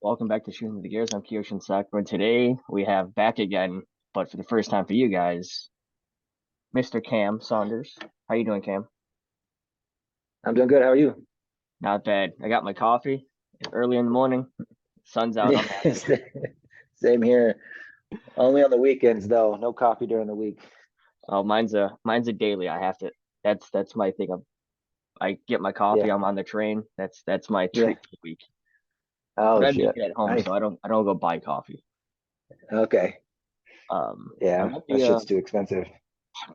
Welcome back to Shooting the Gears. I'm Kiyoshin Sakura. And today we have back again, but for the first time for you guys, Mr. Cam Saunders. How you doing, Cam? I'm doing good. How are you? Not bad. I got my coffee. It's early in the morning. Sun's out. I'm Yeah, happy. same here. Only on the weekends though. No coffee during the week. Oh, mine's a daily. I have to. That's my thing. I get my coffee. Yeah, I'm on the train. That's my yeah. treat for the week. But Oh I make shit. it at home, Nice. so I don't go buy coffee. Okay. I Yeah, went that the shit's too expensive.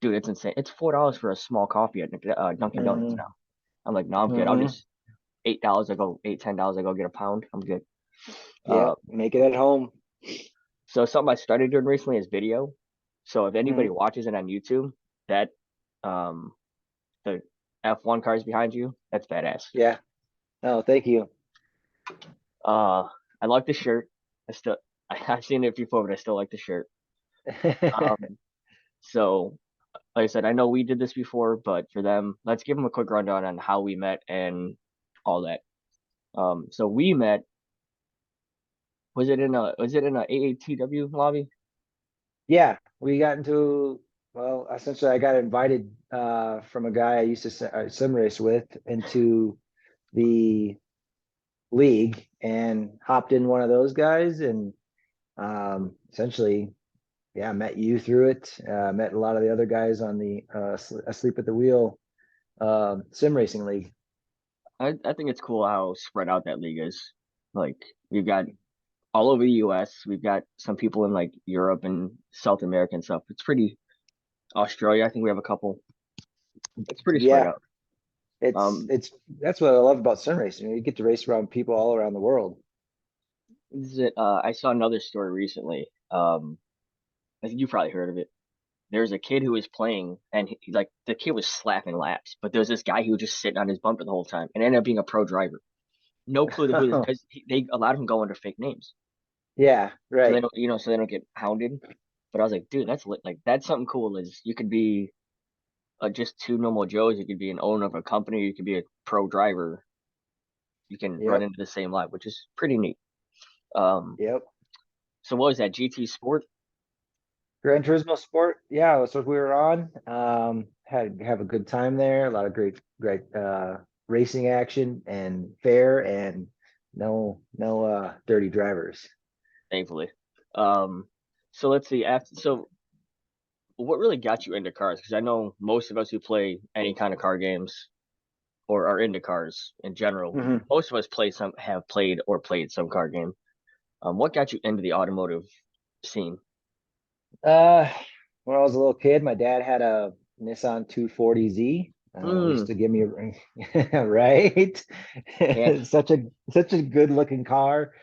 dude. It's insane. It's $4 for a small coffee at Dunkin' Donuts Hmm. now. I'm like, no, I'm good. I'll Hmm. just $8. I go $10. I go get a pound. I'm good. Yeah, Uh, make it at home. so something I started doing recently is video. So if anybody Hmm. watches it on YouTube, that um the F1 cars behind you, that's badass. Yeah. Oh, thank you. Uh, I like the shirt. I still I've seen it before, but I still like the shirt. Um, so like I said, I know we did this before, but for them, let's give them a quick rundown on how we met and all that. So we met. Was it in a AATW lobby? Yeah, we got into, well, essentially I got invited from a guy I used to sim race with into the league and hopped in one of those guys and essentially, yeah, met you through it. Met a lot of the other guys on the Asleep at the Wheel sim racing league. I think it's cool how spread out that league is. Like we've got all over the US, we've got some people in like Europe and South America and stuff. It's pretty Australia, I think we have a couple. It's pretty spread Yeah, out. it's Um, it's that's what I love about sim racing. You get to race around people all around the world. I saw another story recently. I think you probably heard of it. There's a kid who was playing and like the kid was slapping laps, but there was this guy who was just sitting on his bumper the whole time and ended up being a pro driver. No clue to who this because they allowed him to go under fake names. Yeah, So they right. don't, so they don't get hounded. But I was like, dude, that's lit. Like that's something cool. Is you could be just two normal Joes. You could be an owner of a company. You could be a pro driver. You can run Yep, into the same life, which is pretty neat. Um, yep. so what was that? GT Sport? Gran Turismo Sport. Yeah, that's what we were on. Had have a good time there. A lot of great racing action and fair and no dirty drivers. Thankfully. Um, so let's see. What really got you into cars? Because I know most of us who play any kind of car games or are into cars in general, Hmm. most of us have played or played some car game. What got you into the automotive scene? Uh, when I was a little kid, my dad had a Nissan 240Z. He used Hmm. to give me a right. Yeah, Such a good looking car.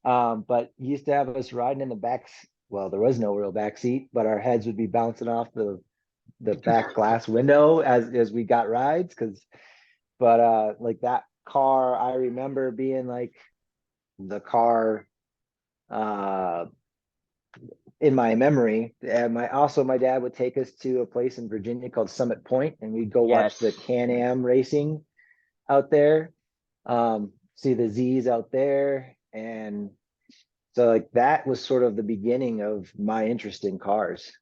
But he used to have us riding in the back. Well, there was no real back seat, but our heads would be bouncing off the back glass window as we got rides. But like that car, I remember being like the car uh in my memory. And my dad would take us to a place in Virginia called Summit Point, and we'd go watch yes. the Can-Am racing out there. See the Z's out there, and so like that was sort of the beginning of my interest in cars.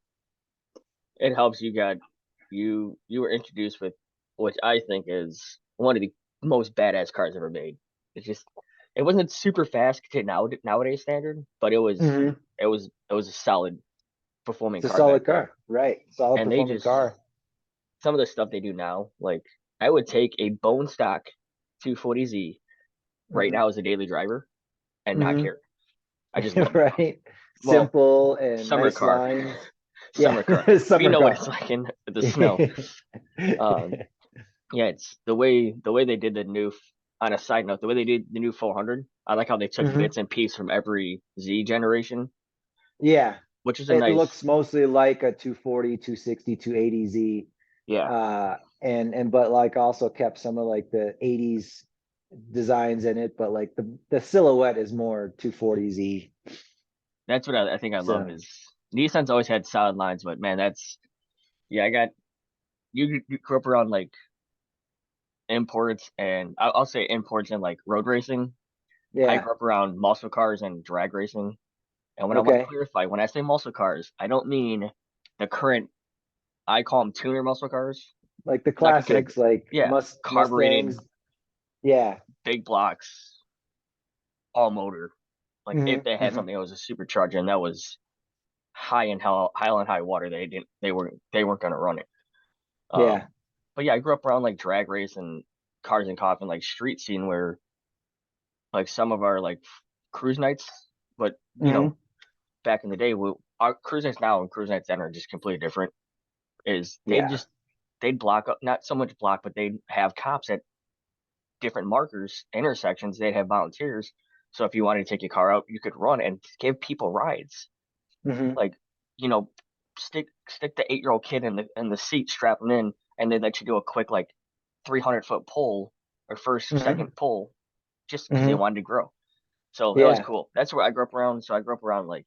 It helps you were introduced with which I think is one of the most badass cars ever made. It's just it wasn't super fast to nowadays standard, but Mhm. it was a solid performing It's a car back solid then. car, right? Solid And they performing just car. some of the stuff they do now, like I would take a bone stock 240Z right Hmm. now as a daily driver and not Hmm. care. I just love that car. Right. Well, Simple and summer nice car, lines. Yeah, summer car. We summer know what car. it's like in the snow. Um, Yeah, it's the way they did the new. On a side note, the way they did the new 400, I like how they took Hmm. bits and pieces from every Z generation, Yeah, which is a it nice. looks mostly like a 240, 260, 280Z. Yeah, And but like also kept some of like the 80s designs in it, but like the silhouette is more 240Z. that's what I think I love So is Nissan's always had solid lines, but man, that's yeah. I got you grew up around like imports and I'll say imports and like road racing. I Yeah. grew up around muscle cars and drag racing. And when I want to Okay. clarify, when I say muscle cars, I don't mean the current, I call them tuner muscle cars. Like the Not considered, classics, like yeah, carbureted, Mustangs. Yeah. big blocks, all motor. Like if Hmm. they had Hmm. something that was a supercharger and that was high and high water, they weren't gonna run it. Yeah. But yeah, I grew up around like drag race and cars and coffee and like street scene where like some of our like cruise nights, but you Hmm. know, back in the day, our cruise nights now and cruise nights then are just completely different. Is Yeah. they'd block up, not so much block, but they'd have cops at different markers, intersections. They'd have volunteers. So if you wanted to take your car out, you could run and give people rides. Hmm. Like, you know, stick the 8-year-old kid in the seat, strap him in, and they'd let you do a quick like 300-foot pull or first Hmm. second pull just because they Hmm. wanted to grow. So that was Yeah. cool. That's where I grew up around. So I grew up around like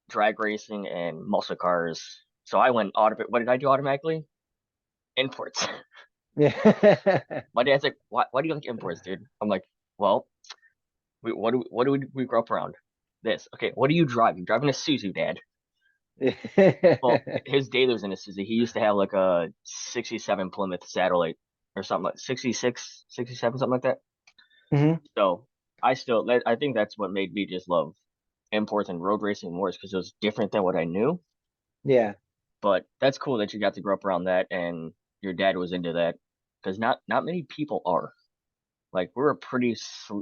drag racing and muscle cars. So I went auto. What did I do automatically? Imports. Yeah. My dad's like, why do you like imports, dude? I'm like, well, what do we grow up around? This. Okay, what do you drive? You driving a Suzu, Dad? Well, his dad was in a Suzu. He used to have like a 67 Plymouth Satellite or something like 66, 67, something like that. Hmm. So I think that's what made me just love imports and road racing more is because it was different than what I knew. Yeah. But that's cool that you got to grow up around that and your dad was into that because not many people are. Like we're a pretty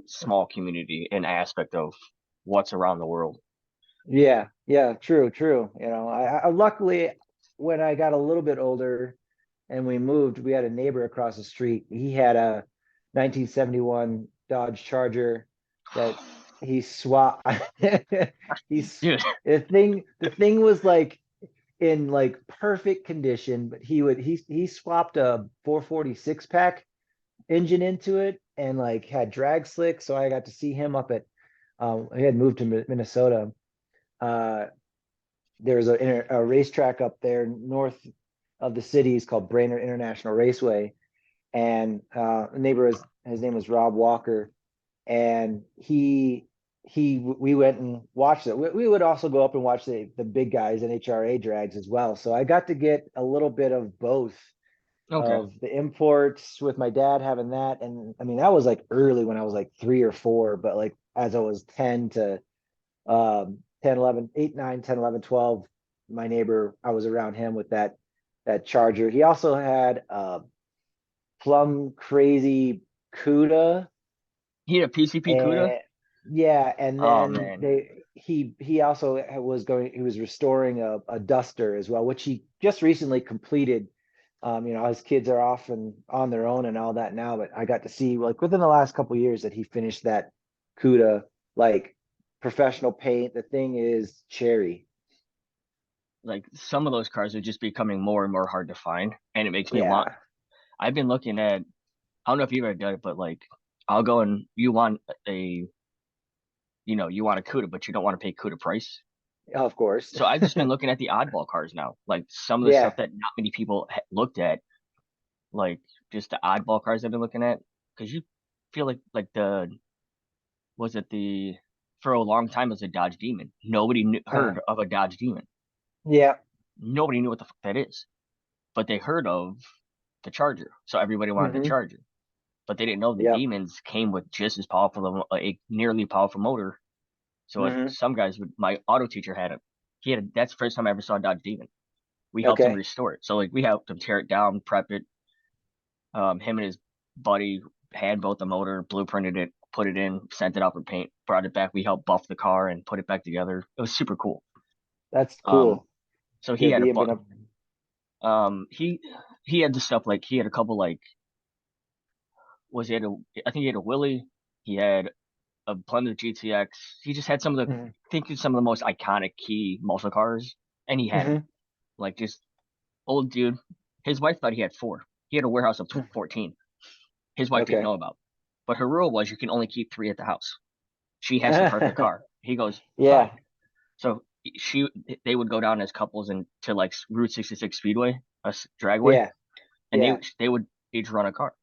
small community in aspect of what's around the world. Yeah, yeah, true, true. I luckily when I got a little bit older and we moved, we had a neighbor across the street. He had a 1971 Dodge Charger that he swapped. He's Dude, the thing was like in like perfect condition, but he swapped a 446 pack engine into it and like had drag slick. So I got to see him up at he had moved to Minnesota. uh, there's a racetrack up there north of the city. It's called Brainerd International Raceway, and neighbor his name was Rob Walker, and he we went and watched it. We would also go up and watch the big guys NHRA drags as well. So I got to get a little bit of both okay. of the imports with my dad having that, and I mean that was like early when I was like 3 or 4, but like as I was 10 to 10, 11, 8, 9, 10, 11, 12. My neighbor, I was around him with that charger. He also had plum crazy CUDA, He had a PCP CUDA? and yeah, and Oh then man. he also he was restoring a duster as well, which he just recently completed. His kids are off and on their own and all that now, but I got to see like within the last couple of years that he finished that CUDA, like professional paint. The thing is cherry. Like some of those cars are just becoming more and more hard to find. And it makes me want, Yeah, I've been looking at, I don't know if you've ever done it, but like I'll go and you want you want a CUDA, but you don't want to pay CUDA price. of course. So I've just been looking at the oddball cars now, like some of the stuff Yeah. that not many people looked at, like just the oddball cars I've been looking at, because you feel like was it the for a long time it was a Dodge Demon. Nobody Uh, heard of a Dodge Demon. yeah. Nobody knew what the fuck that is, but they heard of the Charger, so everybody wanted the Hmm. Charger. But they didn't know the Yep. Demons came with just as powerful of a nearly powerful motor. So what Hmm. some guys would, my auto teacher had it. That's the first time I ever saw a Dodge Demon. We helped him Okay. restore it. So like we helped him tear it down, prep it. Him and his buddy hand built the motor, blueprinted it, put it in, sent it out for paint, brought it back. We helped buff the car and put it back together. It was super cool. That's Um, cool. so he To had a be bu been up. he had the stuff like he had a couple like was he had a I think he had a Willie, he had a Plymouth GTX. He just had some of the Hmm. I think some of the most iconic key muscle cars, and he had them Hmm. like just old dude. His wife thought he had four. He had a warehouse of 14. His wife didn't Okay. know about. But her rule was you can only keep three at the house. She has the perfect car. He goes, Yeah. fine. So she they would go down as couples and to like Route 66 Speedway, a dragway, Yeah. and Yeah. they would each run a car.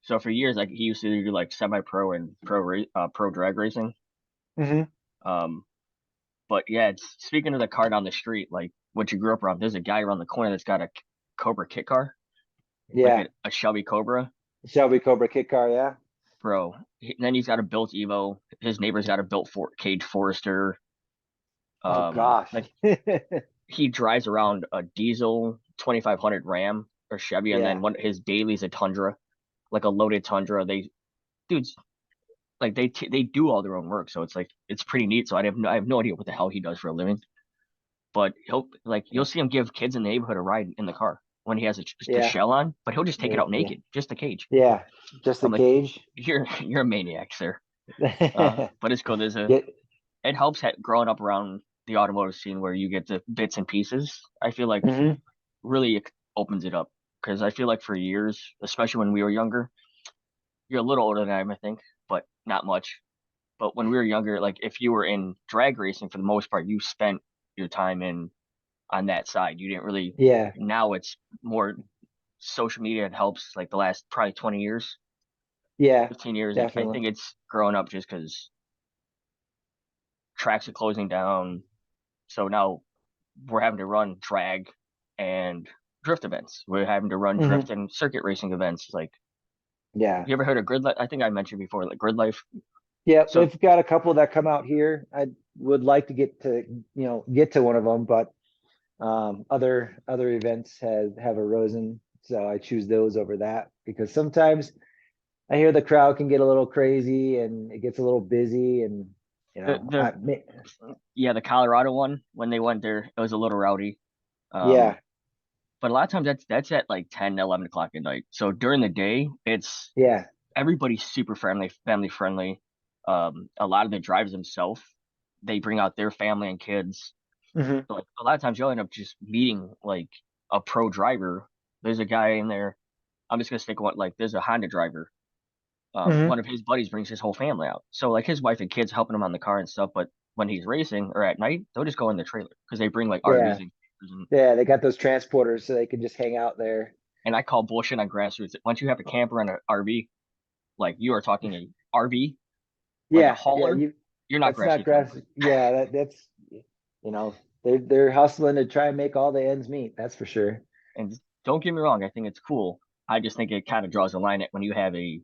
So for years, like he used to do like semi-pro and pro drag racing. Hmm. Um, but yeah, speaking of the car down the street, like what you grew up around, there's a guy around the corner that's got a Cobra kit car, like Yeah. a Shelby Cobra, Shelby Cobra kit car. Yeah. bro. Then he's got a built Evo. His neighbor's got a built Cage Forester. Oh gosh. Like he drives around a diesel 2500 Ram or Chevy, and then Yeah. one his daily's a Tundra, like a loaded Tundra. Dudes, like they do all their own work, so it's like it's pretty neat. So I have no idea what the hell he does for a living, but you'll Yeah. see him give kids in the neighborhood a ride in the car when he has the Yeah. shell on, but he'll just take it out Yeah. naked, just the cage. Yeah. Just the I'm like, cage. you're a maniac, sir. But it's cool. Get. It helps growing up around the automotive scene where you get the bits and pieces. I feel like Hmm. really opens it up because I feel like for years, especially when we were younger, you're a little older than I am, I think, but not much. But when we were younger, like if you were in drag racing for the most part, you spent your time in on that side. You didn't really. Yeah. Now it's more social media. It helps like the last probably 20 years, Yeah. 15 years. I Definitely. think it's growing up just because tracks are closing down. So now we're having to run drag and drift events. We're having to run Hmm. drift and circuit racing events. Like, Yeah. you ever heard of grid life? I think I mentioned before, like grid life. Yeah. So We've got a couple that come out here. I would like to get to one of them, but other events have arisen, so I choose those over that because sometimes I hear the crowd can get a little crazy and it gets a little busy, and the the yeah, the Colorado one when they went there, it was a little rowdy. Um, yeah, but a lot of times that's at like 10, 11 o'clock at night. So during the day, it's yeah. everybody's super friendly, family friendly. A lot of the drivers themselves, they bring out their family and kids. Hmm. So, like a lot of times you'll end up just meeting like a pro driver. There's a guy in there. I'm just gonna stick one like there's a Honda driver. Hmm. One of his buddies brings his whole family out. So like his wife and kids helping him on the car and stuff. But when he's racing or at night, they'll just go in the trailer because they bring like RVs Yeah, and yeah. They got those transporters so they can just hang out there. and I call bullshit on grassroots. Once you have a camper and an RV, like you are talking a RV, like a Yeah, yeah. hauler, you're not That's not grassroots grass. anymore. Yeah, that's you know they're hustling to try and make all the ends meet. That's for sure. And don't get me wrong, I think it's cool. I just think it kind of draws a line at when you have a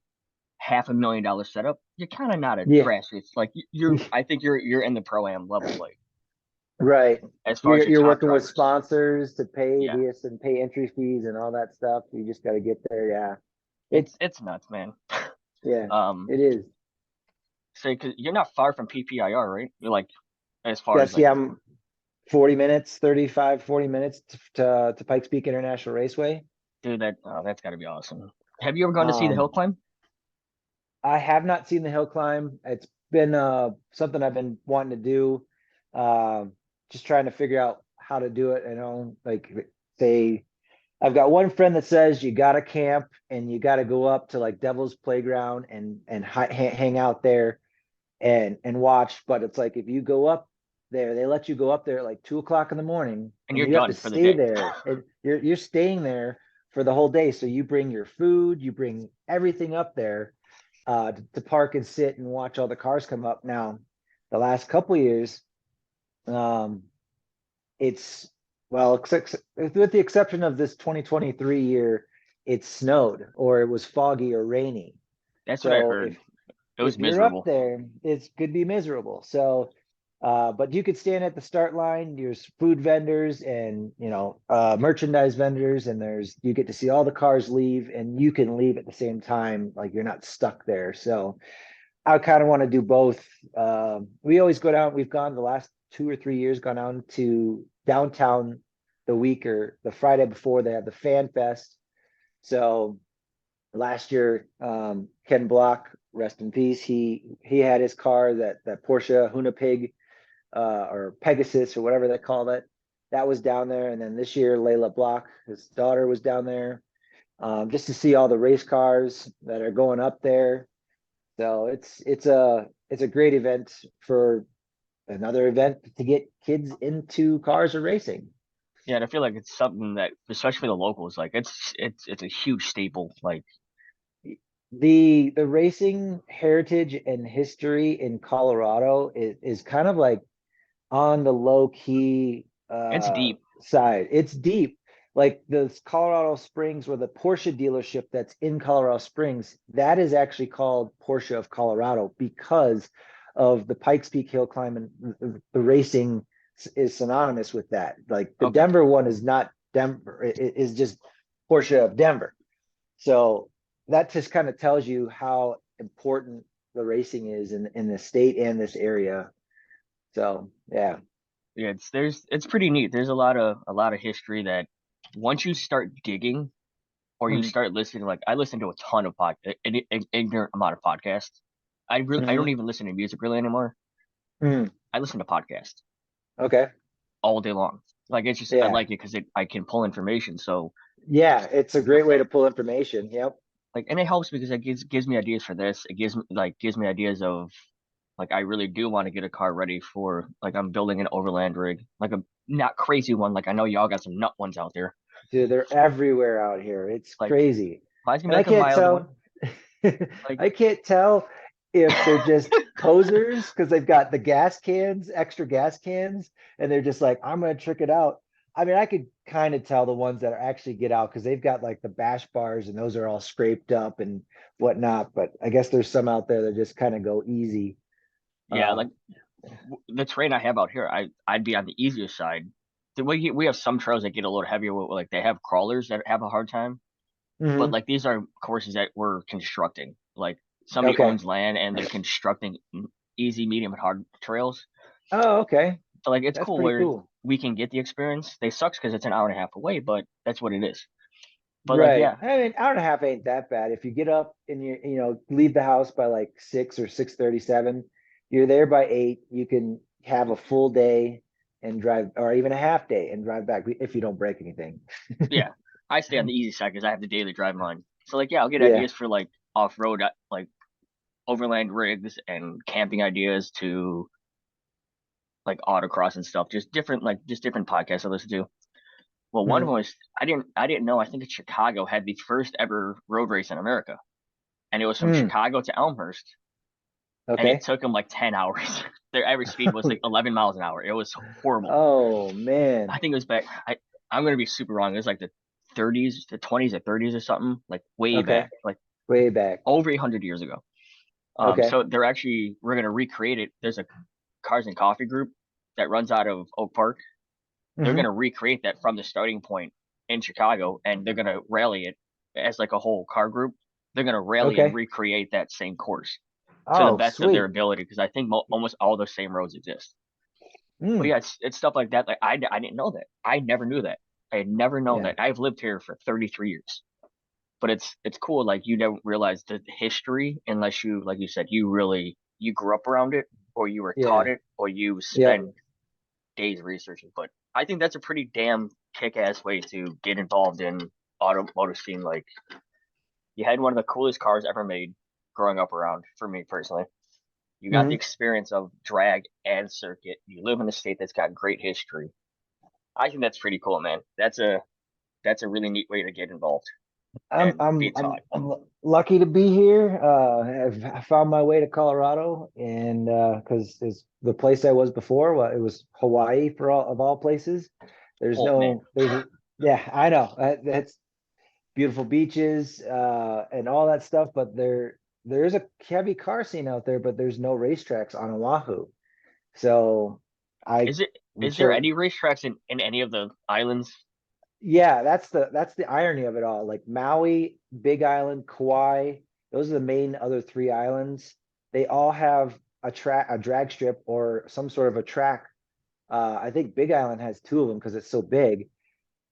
$500,000 setup, you're kind of not a Yeah, grassroots. Like I think you're in the pro am level. Like right. as far as You're your you're top working with drivers, sponsors to pay yeah, this and pay entry fees and all that stuff. You just got to get there. Yeah. It it's nuts, man. yeah, Um, it is. say because you're not far from PPIR, right? You're like as far as Yes, like yeah, I'm 40 minutes, 35, 40 minutes to Pikes Peak International Raceway. dude, that's got to be awesome. Have you ever gone to see the hill Um, climb? I have not seen the hill climb. It's been something I've been wanting to do. Um, just trying to figure out how to do it. I know, like they I've got one friend that says you got to camp and you got to go up to like Devil's Playground and hang out there and watch. But it's like if you go up there, they let you go up there at like 2 o'clock in the morning, And and you're you have to done for the stay day. there. And you're staying there for the whole day. So you bring your food, you bring everything up there to park and sit and watch all the cars come up. Now, the last couple years, um, it's well, with the exception of this 2023 year, it snowed or it was foggy or rainy. That's what I So heard. It was if you're up miserable. there, it's could be miserable. So, but you could stand at the start line. There's food vendors and merchandise vendors, and you get to see all the cars leave, and you can leave at the same time. Like you're not stuck there. So I kind of want to do both. We always go down. We've gone the last 2 or 3 years, gone down to downtown the week or the Friday before they have the Fan Fest. So last year, Ken Block, rest in peace. He had his car that Porsche Hunapig or Pegasus or whatever they call it. That was down there, and then this year Layla Block, his daughter, was down there just to see all the race cars that are going up there. So it's a great event for another event to get kids into cars or racing. Yeah, and I feel like it's something that, especially for the locals, like it's a huge staple. Like the racing heritage and history in Colorado is kind of like on the low key It's deep. side. It's deep. Like the Colorado Springs, where the Porsche dealership that's in Colorado Springs, that is actually called Porsche of Colorado because of the Pikes Peak hill climb, and the racing is synonymous with that. Like the Okay. Denver one is not Denver, it is just Porsche of Denver. So that just kind of tells you how important the racing is in the state and this area. So yeah. Yeah, it's pretty neat. There's a lot of history that once you start digging or you Mhm. start listening, like I listen to a ton of ignorant amount of podcasts. I don't Mhm. even listen to music really anymore. Mhm. I listen to podcasts Okay. all day long. Like it's just I Yeah. like it because I can pull information. So Yeah. It's a great way to pull information. Yep. like and it helps because it gives me ideas for this. It gives me ideas of like I really do want to get a car ready for like I'm building an overland rig, like a not crazy one. Like I know y'all got some nut ones out there. Dude, they're everywhere out here. It's Like crazy. mine's gonna And be I like a can't mild one. tell Like I can't tell if they're just posers because they've got the gas cans, extra gas cans, and they're just like, I'm gonna trick it out. I mean, I could kind of tell the ones that are actually get out because they've got like the bash bars and those are all scraped up and whatnot. But I guess there's some out there that just kind of go easy. yeah, like Um, the terrain I have out here, I'd be on the easier side. We have some trails that get a little heavier, like they have crawlers that have a hard time. But mhm. like these are courses that we're constructing. Like somebody Okay. owns land and they're constructing easy, medium, and hard trails. Oh, okay. So like it's That's cool pretty where cool. we can get the experience. They sucks because it's an hour and a half away, but that's what it is. But like Right. yeah, I mean, hour and a half ain't that bad. If you get up and leave the house by like 6 or 6:37, you're there by 8. You can have a full day and drive, or even a half day and drive back if you don't break anything. yeah, I stay on the easy side because I have the daily drive mine. So like yeah, I'll get Yeah. ideas for like off road like overland rigs and camping ideas to like autocross and stuff. Just different podcasts I listen to. Well, one of Mhm. them was I didn't know. I think it's Chicago had the first ever road race in America, and it was from Mm. Chicago to Elmhurst, and it Okay. took them like 10 hours. Their average speed was like 11 miles an hour. It was horrible. Oh I man. think it was back. I'm gonna be super wrong. It was like the 30s, the 20s or 30s or something, like way Okay. back, like Way back. over 800 years ago. Okay. So we're gonna recreate it. There's a Cars and Coffee group that runs out of Oak Park. They're Hmm. gonna recreate that from the starting point in Chicago, and they're gonna rally it as like a whole car group. They're gonna rally and Okay. recreate that same course to the Oh, best of their sweet. ability because I think almost all those same roads exist. But Mm. yeah, it's stuff like that. Like I didn't know that. I never knew that. I had never known Yeah. that. I've lived here for 33 years. But it's cool. Like you don't realize the history unless you, like you said, you grew up around it, or you were taught Yeah. it, or you Yep. spend days researching. But I think that's a pretty damn kick-ass way to get involved in automotive scene. Like you had one of the coolest cars ever made growing up around for me personally. You got the Hmm. experience of drag and circuit. You live in a state that's got great history. I think that's pretty cool, man. That's a really neat way to get involved I'm and I'm be I'm taught. I'm lucky to be here. I found my way to Colorado, and because it's the place I was before. Well, it was Hawaii for all of all places. There's Oh man, no, yeah, I know that's beautiful beaches and all that stuff, but there is a heavy car scene out there, but there's no racetracks on Oahu. So I is it? we Is there chose any racetracks in any of the islands? Yeah, that's the irony of it all. Like Maui, Big Island, Kauai, those are the main other three islands. They all have a drag strip or some sort of a track. I think Big Island has two of them because it's so big.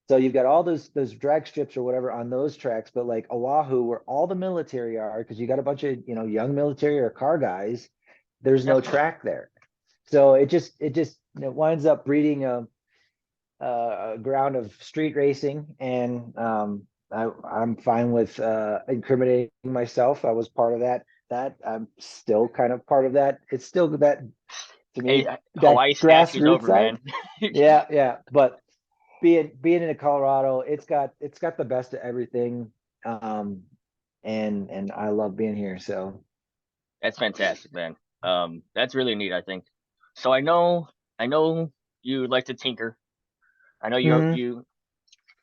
So you've got all those drag strips or whatever on those tracks, but like Oahu, where all the military are, because you got a bunch of young military or car guys, there's no Definitely. track there. So it just winds up breeding a ground of street racing, and I'm fine with incriminating myself. I was part of that. I'm still kind of part of that. It's still that to Hey, me that Hawaii statue's grassroots over, side. man. Yeah, yeah. But being in Colorado, it's got the best of everything. Um, and I love being here. So, That's fantastic, man. That's really neat, I think. So I know you like to tinker. I know mhm. you.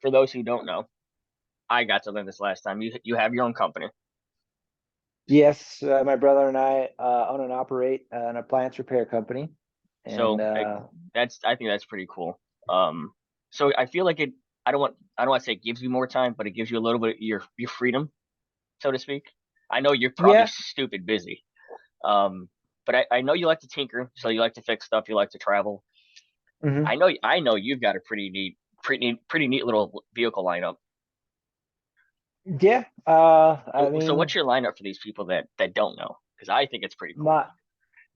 For those who don't know, I got to learn this last time. You have your own company. Yes, my brother and I own and operate an appliance repair company, and So that's I think that's pretty cool. Um, so I feel like it. I don't want to say it gives you more time, but it gives you a little bit of your freedom, so to speak. I know you're probably yeah. stupid busy. But I know you like to tinker, so you like to fix stuff. You like to travel. Mhm. I know you've got a pretty neat little vehicle lineup. Yeah, I So mean, what's your lineup for these people that don't know? Because I think it's pretty cool. my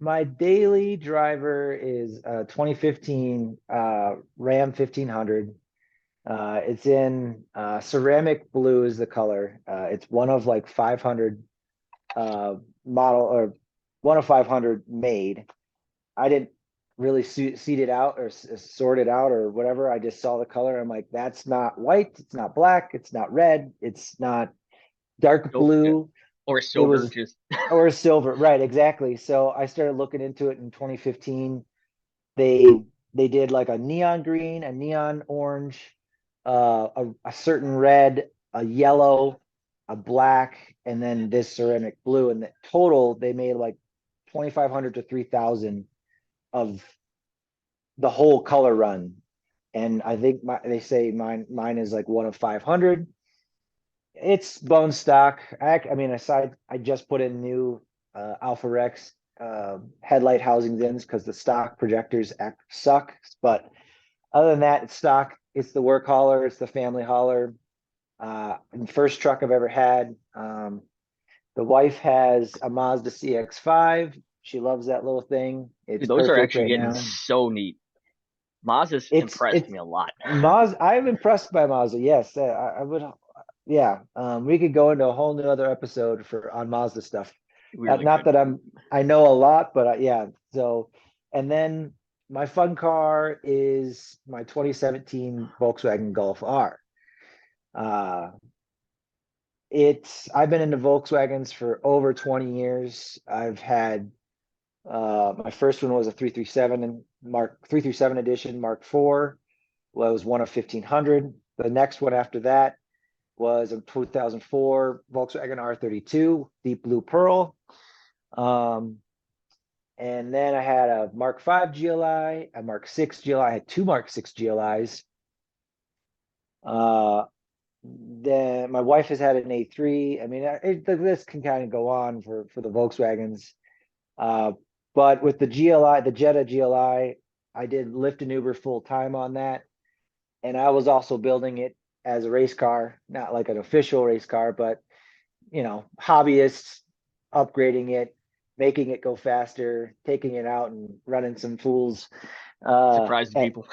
my daily driver is 2015 Ram 1500. It's in ceramic blue is the color. It's one of like 500 uh, model or one of 500 made. I didn't really seed it out or sort it out or whatever. I just saw the color. I'm like, that's not white. It's not black. It's not red. It's not dark So yeah, blue. or It silver, was just or silver, right? Exactly. So I started looking into it in 2015. They they did like a neon green, a neon orange, a certain red, a yellow, a black, and then this ceramic blue. And the total, they made like 2,500 to 3,000 of the whole color run. And I think they say mine is like one of 500. It's bone stock. I mean, aside, I just put in new Alpha Rex headlight housings in because the stock projectors suck. But other than that, it's stock. It's the work hauler. It's the family hauler. First truck I've ever had. The wife has a Mazda CX-5. She loves that little thing. It's dude, those are perfect actually right getting now. so neat. Mazda's impressed It's me a lot. Mazda. I'm impressed by Mazda. Yes, I would. Yeah, we could go into a whole new other episode for on Mazda stuff. We really Not could. that I know a lot, but yeah. So, and then my fun car is my 2017 Volkswagen Golf R. Uh, I've been into Volkswagens for over 20 years. I've had my first one was a 337 and Mark 337 edition Mark IV. Was one of 1,500. The next one after that was a 2004 Volkswagen R32 Deep Blue Pearl. Um, and then I had a Mark V GLI, a Mark 6 GLI. I had two Mark 6 GLIs. Uh, then my wife has had an A3. I mean, the list can kind of go on for the Volkswagens. Uh, but with the GLI, the Jetta GLI, I did Lyft and Uber full time on that. And I was also building it as a race car, not like an official race car, but hobbyists upgrading it, making it go faster, taking it out and running some fools, Surprised and people.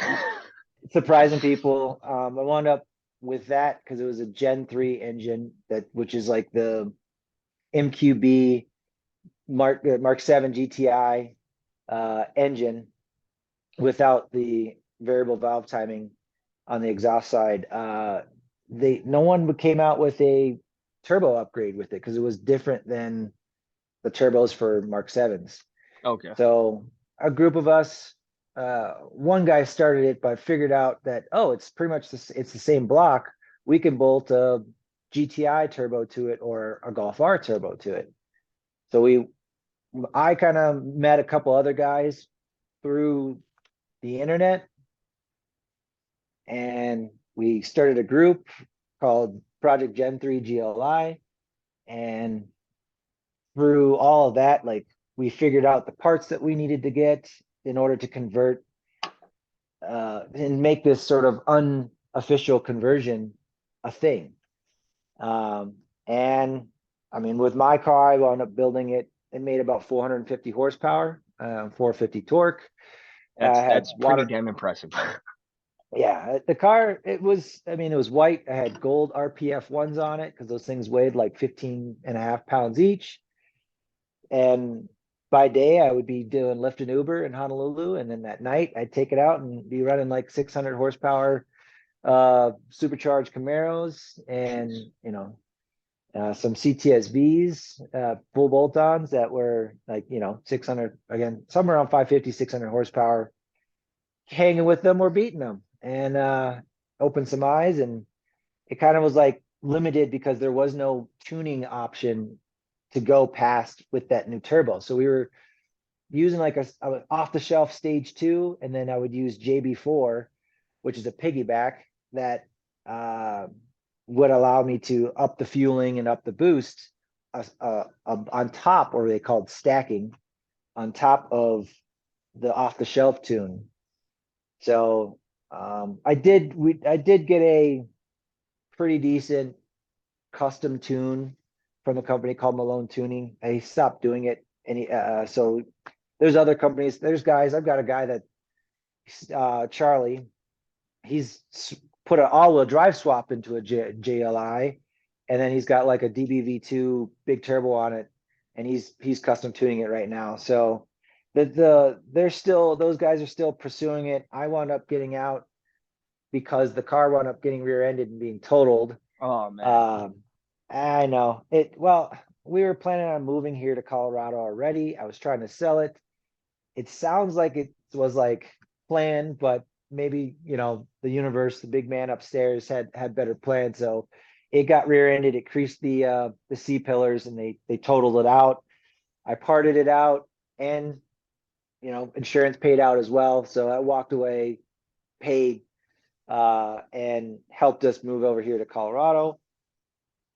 surprising people. I wound up with that because it was a Gen 3 engine which is like the MQB Mark 7 GTI engine without the variable valve timing on the exhaust side. No one came out with a turbo upgrade with it because it was different than the turbos for Mark 7s. Okay. So a group of us, one guy started it, but figured out that, oh, it's pretty much it's the same block. We can bolt a GTI turbo to it or a Golf R turbo to it. So I kind of met a couple other guys through the internet, and we started a group called Project Gen 3 GLI. And through all of that, like we figured out the parts that we needed to get in order to convert and make this sort of unofficial conversion a thing. And I mean, with my car, I wound up building it. It made about 450 horsepower, 450 torque. I had That's pretty water. damn impressive. Yeah, the car, I mean, it was white. I had gold RPF ones on it because those things weighed like 15 and a half pounds each. And by day, I would be doing Lyft and Uber in Honolulu. And then at night, I'd take it out and be running like 600 horsepower supercharged Camaros. And, Jeez. some CTSVs, full bolt-ons that were like, 600, again, somewhere around 550, 600 horsepower. Hanging with them or beating them, and opened some eyes. And it kind of was like limited because there was no tuning option to go past with that new turbo. So we were using like a off the shelf stage two, and then I would use JB4, which is a piggyback that uh, would allow me to up the fueling and up the boost on top, or they called stacking, on top of the off the shelf tune. So I did get a pretty decent custom tune from a company called Malone Tuning. I stopped doing it. So there's other companies. There's guys. I've got a guy that Charlie. He's put an all-wheel drive swap into a JLI, and then he's got like a DBV2 big turbo on it, and he's custom tuning it right now. So they're still, those guys are still pursuing it. I wound up getting out because the car wound up getting rear-ended and being totaled. Oh man. Um, I know it. Well, we were planning on moving here to Colorado already. I was trying to sell it. It sounds like it was like planned, but maybe, the universe, the big man upstairs had better plans. So it got rear-ended. It creased the C pillars, and they totaled it out. I parted it out, and insurance paid out as well. So I walked away, paid, and helped us move over here to Colorado.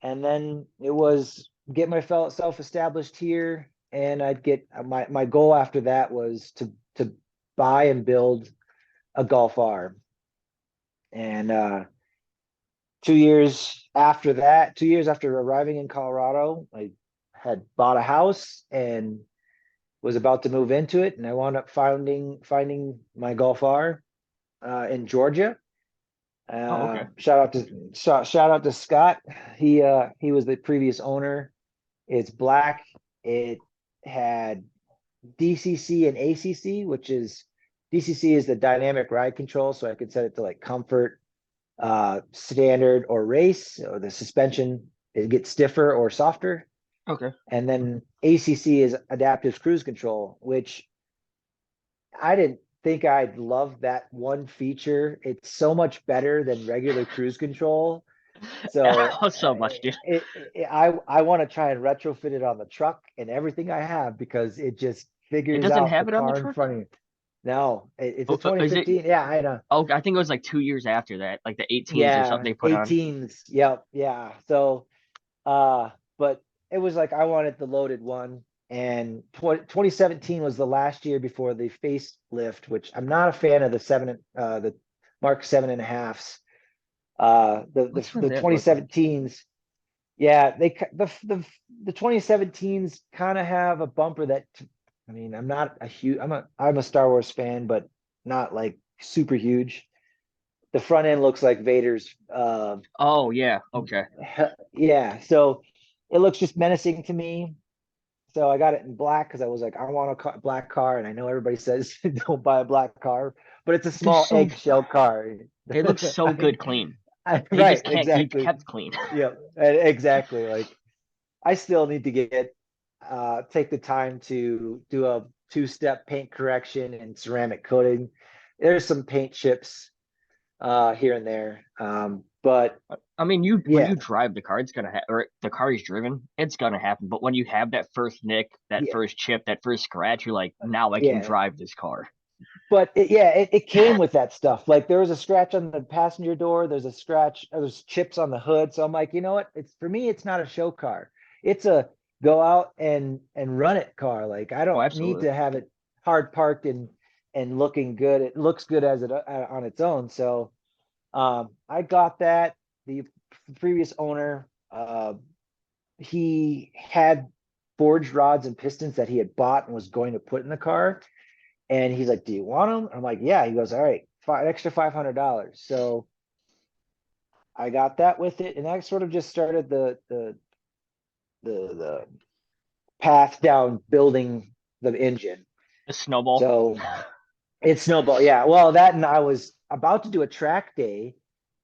And then it was get myself established here, and I'd get my goal after that was to buy and build a Golf R. And 2 years after that, 2 years after arriving in Colorado, I had bought a house and was about to move into it, and I wound up finding my Golf R in Georgia. Oh, okay. Shout out to Scott. He was the previous owner. It's black. It had DCC and ACC, which is DCC is the dynamic ride control, so I could set it to like comfort, standard, or race, or the suspension it gets stiffer or softer. Okay. And then ACC is adaptive cruise control, which I didn't think I'd love that one feature. It's so much better than regular cruise control. So So much, dude. I want to try and retrofit it on the truck and everything I have, because it just It figures doesn't out the have it on the car in truck? front of you. No, it's a Is it? 2015. Yeah, I know. Oh, I think it was like 2 years after that, like the 18s or something Yeah, they put on. 18s. Yep, yeah. So but it was like I wanted the loaded one, and 2017 was the last year before the facelift, which I'm not a fan of the Mark 7.5s. Which one's The that look like? 2017s, yeah, the 2017s kind of have a bumper that, I mean, I'm not a huge, I'm a Star Wars fan, but not like super huge. The front end looks like Vader's Oh yeah. Okay. yeah, so it looks just menacing to me. So I got it in black because I was like, I want a black car, and I know everybody says don't buy a black car, but it's a They're small so. eggshell car. It looks so good clean. They Right, just can't be exactly. kept clean. Yeah, exactly. Like I still need to take the time to do a two-step paint correction and ceramic coating. There's some paint chips here and there. But I mean, you when yeah, you drive the car, it's gonna or the car is driven, it's gonna happen. But when you have that first nick, that yeah, first chip, that first scratch, you're like, now I can yeah. drive this car. But it came with that stuff. Like there was a scratch on the passenger door. There's a scratch. There's chips on the hood. So I'm like, you know what? It's for me. It's not a show car. It's a go out and run it car. Like I Oh, don't need absolutely. to have it hard parked and looking good. It looks good as it on its own. So I got that. The previous owner, he had forged rods and pistons that he had bought and was going to put in the car. And he's like, "Do you want them?" I'm like, "Yeah." He goes, "All right, extra $500." So I got that with it, and that sort of just started the path down building the engine. The snowball. So it snowballed. Yeah. Well, that, and I was about to do a track day,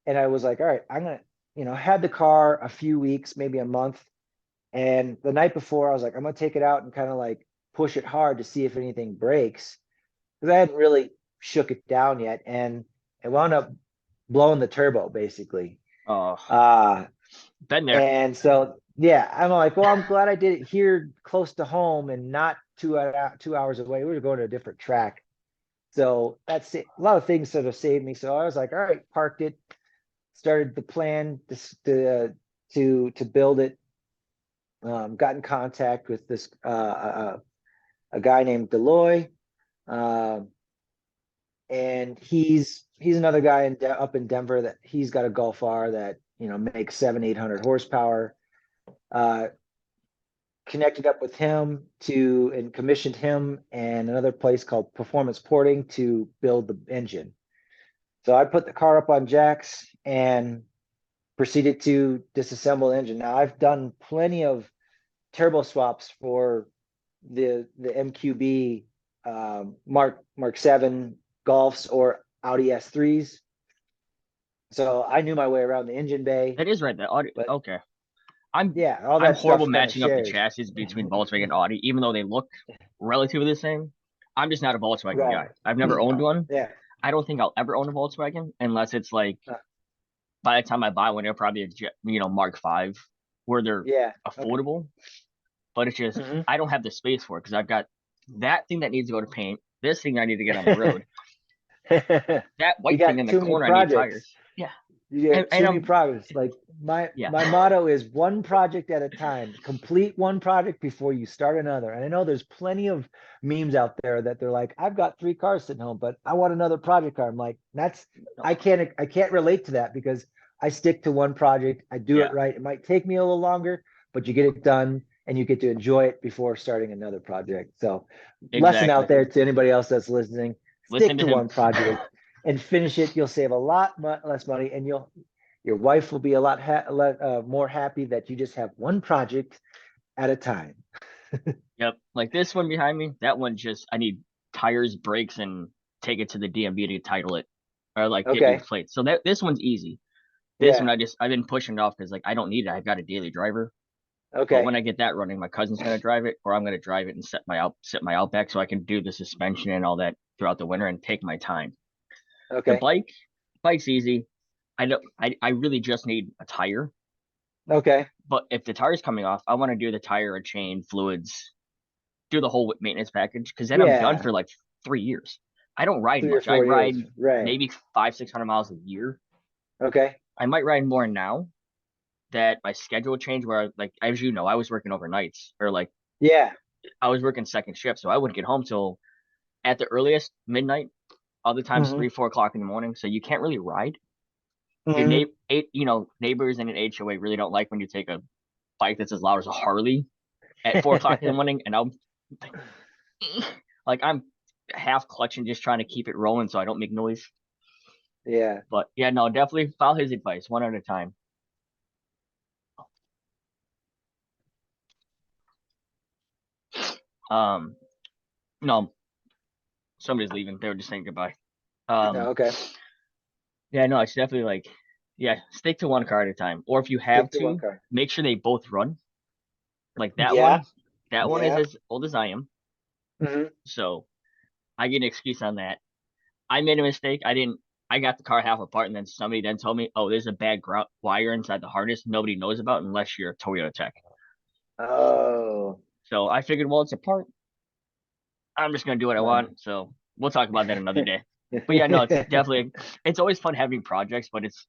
and I was like, "All right, I'm gonna." had the car a few weeks, maybe a month. And the night before, I was like, I'm gonna take it out and kind of like push it hard to see if anything breaks. Because I hadn't really shook it down yet. And it wound up blowing the turbo basically. Oh, Uh, been there. and so yeah, I'm like, well, I'm glad I did it here close to home and not 2 hours away. We were going to a different track. So that's it. A lot of things sort of saved me. So I was like, all right, parked it, started the plan to build it. Got in contact with this a guy named Deloy, um, and he's another guy up in Denver that he's got a Golf R that makes 700-800 horsepower. Uh, Connected up with him to and commissioned him and another place called Performance Porting to build the engine. So I put the car up on jacks and proceeded to disassemble the engine. Now I've done plenty of turbo swaps for the MQB Mark 7 Golfs or Audi S3s. So I knew my way around the engine bay, That is right. The Audi. but Okay. I'm yeah, all I'm that horrible stuff's kind of matching up the shared. chassis between Volkswagen and Audi, even though they look relatively the same. I'm just not a Volkswagen Right. guy. I've never owned one. Yeah. I don't think I'll ever own a Volkswagen unless it's like Uh, by the time I buy one, they're probably Mark V, where they're yeah. Okay. affordable. But it's just Hmm. I don't have the space for it because I've got that thing that needs to go to paint, this thing I need to get on the road, that You white thing in got the too many corner I need projects. tires. Yeah, You and get and too many I'm projects. Like my yeah. my motto is one project at a time. Complete one project before you start another. And I know there's plenty of memes out there that they're like, I've got 3 cars sitting home, but I want another project car. I'm like, that's No, I can't relate to that because I stick to one project. I do yeah, it right. It might take me a little longer, but you get it done and you get to enjoy it before starting another project. So lesson out exactly. there to anybody else that's listening, Listen stick to to him. one project and finish it. You'll save a lot less money, and your wife will be a lot more happy that you just have one project at a time. Yep. Like this one behind me, that one just I need tires, brakes, and take it to the DMV to title it or like get new Okay. plates. So that this one's easy. This one Yeah. I've been pushing it off because like I don't need it. I've got a daily driver. But when Okay. I get that running, my cousin's gonna drive it, or I'm gonna drive it and set my Outback so I can do the suspension and all that throughout the winter and take my time. The Okay. bike's easy. I know I really just need a tire. Okay. But if the tire's coming off, I want to do the tire, a chain, fluids, do the whole maintenance package because then I'm done Yeah. for like 3 years. I don't ride 3 or much. I 4 years. ride Right. maybe 500-600 miles a year. Okay. I might ride more now that my schedule changed where like as you know, I was working overnights or like Yeah. I was working second shift, so I wouldn't get home till at the earliest midnight, other times Hmm. 3-4 o'clock in the morning. So you can't really ride. Your Hmm. neighbors in an HOA really don't like when you take a bike that's as loud as a Harley at 4 o'clock in the morning, and I'm like I'm half clutching just trying to keep it rolling so I don't make noise. Yeah. But yeah, no, definitely follow his advice one at a time. Um, no, somebody's leaving. They were just saying goodbye. Um, Okay. yeah, no, it's definitely like, yeah, stick to one car at a time. Or if you have Stick to one to, car. make sure they both run. Like that Yeah. one, that one is Yeah. as old as I am, Hmm. so I get an excuse on that. I made a mistake. I didn't. I got the car half apart, and then somebody then told me, "Oh, there's a bad wire inside the harness nobody knows about unless you're a Toyota tech." Oh. So I figured, well, it's a part. I'm just gonna do what I Uh, want. So we'll talk about that another day. But yeah, no, it's definitely it's always fun having projects, but it's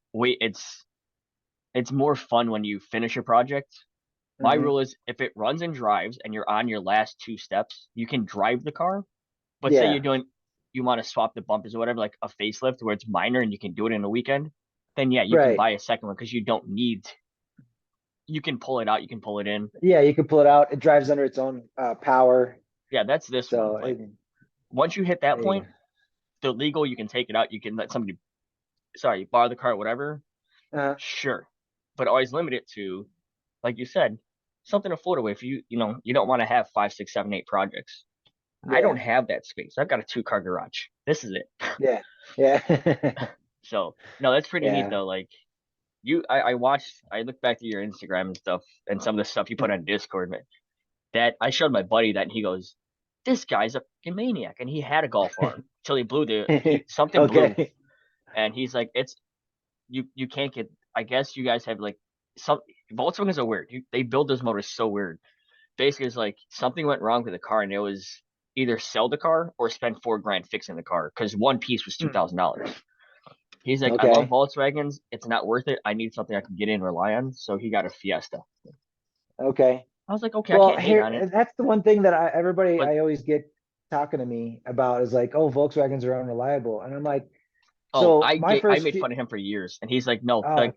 more fun when you finish a project. My hmm. rule is if it runs and drives and you're on your last 2 steps, you can drive the car. But say Yeah. you want to swap the bumpers or whatever, like a facelift where it's minor and you can do it in a weekend, then yeah, you can Right. buy a second one because you don't need. You can pull it out, you can pull it in. Yeah. You can pull it out. It drives under its own power. Yeah, that's this one. So Like once you hit that there you point, the legal, you can take it out. You can let somebody, sorry, borrow the car, whatever. go. Sure, but always limit it to, like you said, something affordable. If you don't want to have 5, 6, 7, 8 projects. I don't Yeah. have that space. I've got a 2 car garage. This is it. Yeah. Yeah. So no, that's pretty neat Yeah. though. Like I watched, I looked back to your Instagram and stuff, and some of the stuff you put on Discord, man. That I showed my buddy that, and he goes, "This guy's a fucking maniac," and he had a golf arm till he blew he something blew, Okay. and he's like, "It's you can't get." I guess you guys have like some Volkswagens are weird. They build those motors so weird. Basically, it's like something went wrong with the car, and it was either sell the car or spend 4 grand fixing the car because one piece was $2,000. He's like, I love Okay. Volkswagens. It's not worth it. I need something I can get in and rely on. So he got a Fiesta. Okay. I was like, okay, I Well, can't hate on it. here, that's the one thing that everybody But I always get talking to me about is like, oh, Volkswagens are unreliable. And I'm like, oh, so my I first made few, fun of him for years, and he's like, no, oh, like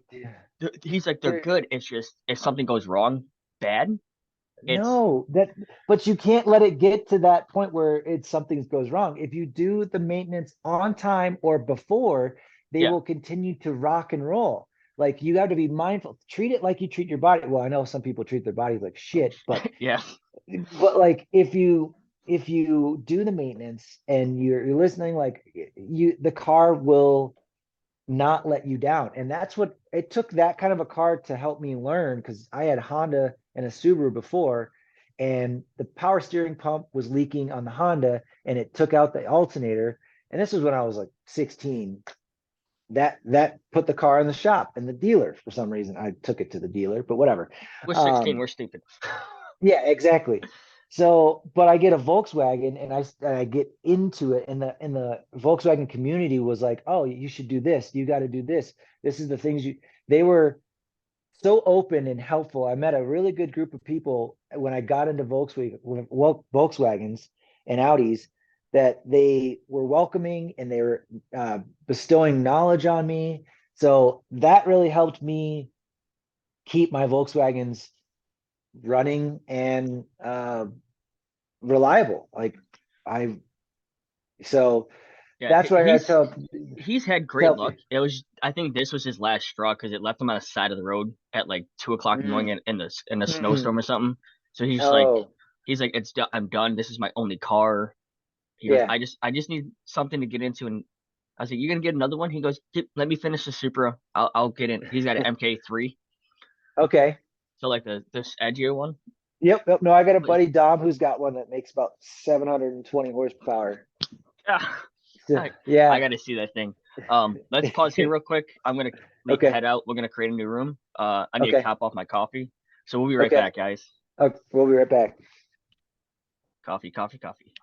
he's like they're they're good. It's just if something goes wrong, bad, it's no, but you can't let it get to that point where it's something goes wrong. If you do the maintenance on time or before, they yeah, will continue to rock and roll. Like you have to be mindful. Treat it like you treat your body. Well, I know some people treat their bodies like shit, yeah, like if you do the maintenance and you're listening, like the car will not let you down. And that's what it took, that kind of a car to help me learn, because I had Honda and a Subaru before, and the power steering pump was leaking on the Honda and it took out the alternator. And this was when I was like 16. That put the car in the shop and the dealer, for some reason. I took it to the dealer, but whatever. we're 16, Um, we're stupid. yeah, exactly. So, but I get a Volkswagen and I get into it, and the Volkswagen community was like, "Oh, you should do this. You got to do this. This is the things you." They were so open and helpful. I met a really good group of people when I got into Volkswagens and Audis, that they were welcoming and they were bestowing knowledge on me. So that really helped me keep my Volkswagens running and reliable. Like I, so Yeah, that's what I gotta he's had great tell. luck. It was I think this was his last straw because it left him on the side of the road at like 2 o'clock in the Mm, morning in a mhm. snowstorm or something. So Oh, he's like it's done. I'm done. This is my only car. He goes, yeah. I just need something to get into. And I was like, you gonna get another one? He goes, let me finish the Supra. I'll get in. He's got an MK3, Okay. so like the this edgier one. Yep, yep. No, I got a But buddy Dom who's got one that makes about 720 horsepower. ah, So, I I yeah. got to see that thing. Let's pause here real quick. I'm gonna Okay. head out. We're gonna create a new room. I need to Okay. cap off my coffee, so we'll be right Okay. back, guys. Okay. We'll be right back. Coffee, coffee, coffee.